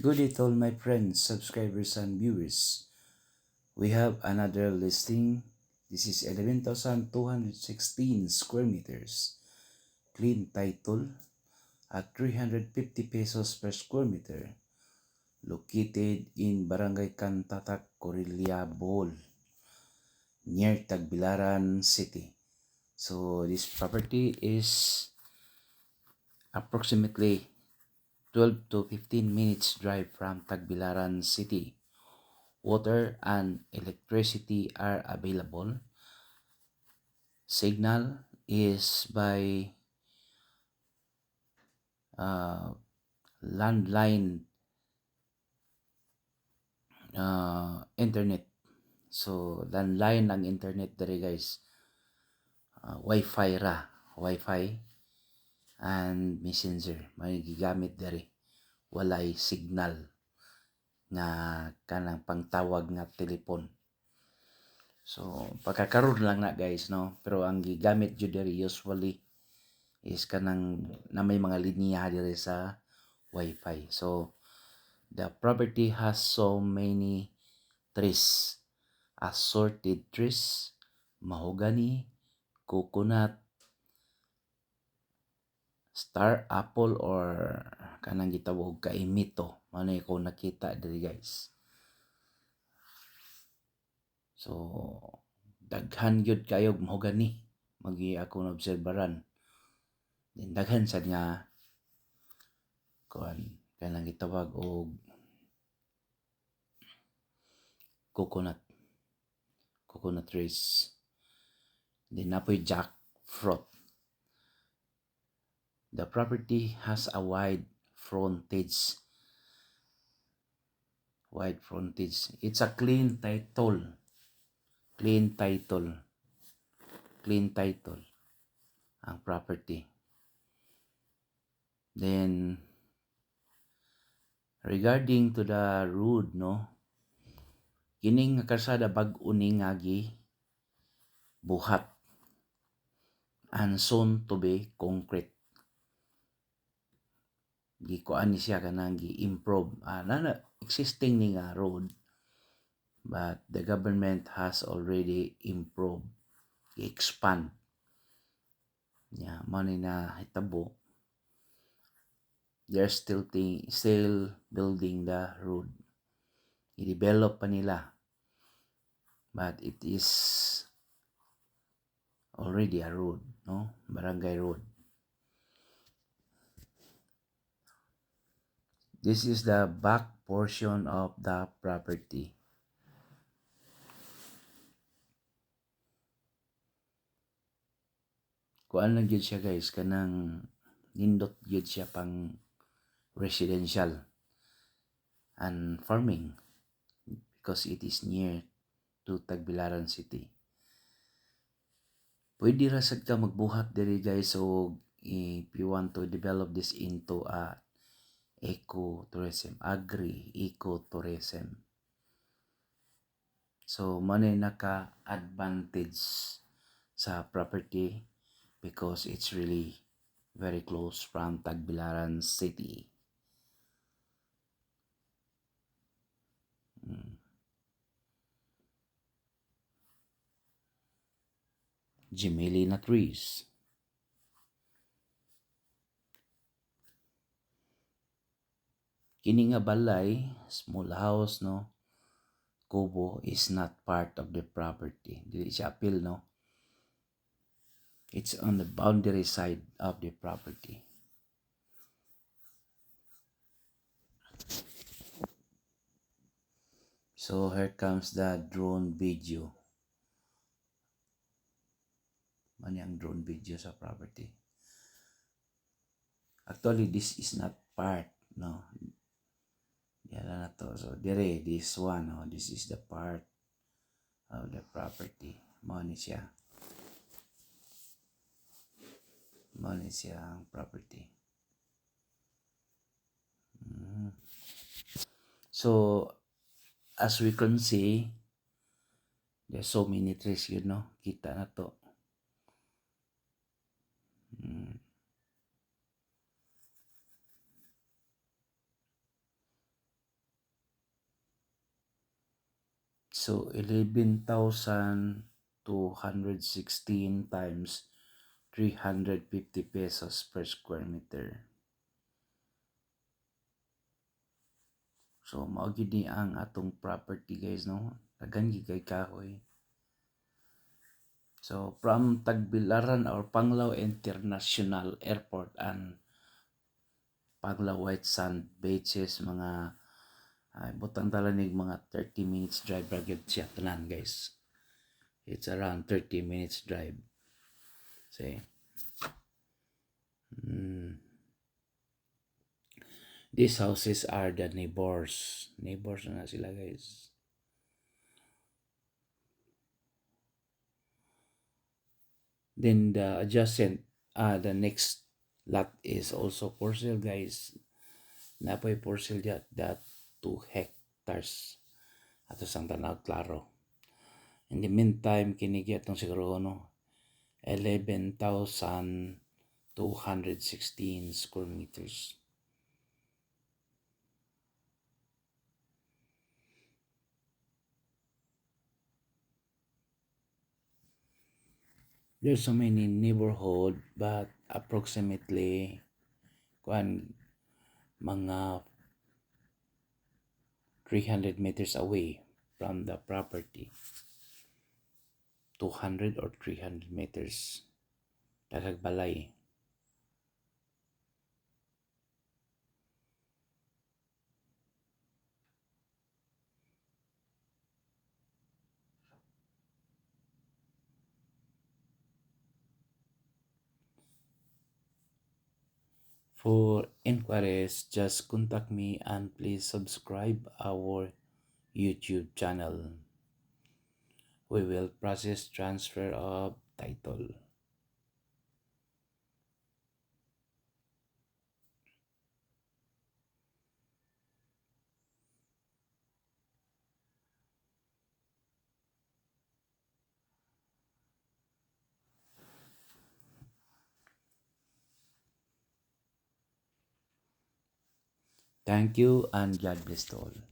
Good day to all my friends, subscribers, and viewers. We have another listing. This is 11,216 square meters. Clean title at 350 pesos per square meter. Located in Barangay Cantatak, Corillia, Bohol, near Tagbilaran City. So this property is approximately 12 to 15 minutes drive from Tagbilaran City. Water and electricity are available. Signal is by uh, landline internet. So, landline ang internet dere guys. Wi-Fi ra. Wi-Fi and messenger. May gigamit dere. Walay signal nga kanang pangtawag nga telepon. So, pagkakaroon lang na guys, no? Pero ang gigamit jud dere usually is kanang na may mga linya dere sa Wi-Fi. So, the property has so many trees, assorted trees, mahogany, coconut, star apple or kanang gitawag kaimito. Ano ko nakita diri guys. So, daghan gyud kayo mahogany. Magi ako na obserbaran. Then daghan sad nga kuan kanang gitawag og coconut trees. Then napoy jackfruit. The property has a wide frontage. It's a clean title. Clean title ang property. Then regarding to the road, no, kining nga kalsada bag-o ni nga buhat and soon to be concrete. Gikuan ni siya kanang gi-improve. Existing ni nga road, but the government has already improved, i-expand. Mao ni na hitabo. They're still building the road. I-develop pa nila. But it is already a road, no? Barangay road. This is the back portion of the property. Kuan lang gyud siya guys, kanang nindot gyud siya pang residential and farming because it is near to Tagbilaran City. Pwede ra sad ka magbuhat diri guys, so if you want to develop this into a agri-ecotourism. So, manay naka-advantage sa property because it's really very close from Tagbilaran City. Gemelina trees. Kini nga balay, small house, no, kubo is not part of the property. Dili siya appeal, no. It's on the boundary side of the property. So here comes the drone video. Mani ang drone video sa property. Actually, this is not part, no. Yan na to. So, this one, no, this is the part of the property. Mani siya. Mani siya ang property. So, as we can see, there's so many trees, you know. Kita na to. So 11,216 times 350 pesos per square meter. So mao gid ni ang atong property guys, no? Daghan gid kay kahoy. So from Tagbilaran or Panglao International Airport and Panglao White Sand Beaches, mga butang talanig mga 30 minutes drive ra gyud siya tanan guys. It's around 30 minutes drive. See? These houses are the neighbors. Neighbors na sila guys. Then the adjacent, the next lot is also for sale guys. Napoy for sale that 2 hectares. Ato sang tanaw klaro. In the meantime, kinigi atong siguro 11,216 square meters. There's so many neighborhood, but approximately mga 300 meters away from the property. 200 or 300 meters. Daghang balay. For inquiries, just contact me and please subscribe our YouTube channel. We will process transfer of title. Thank you and God bless to all.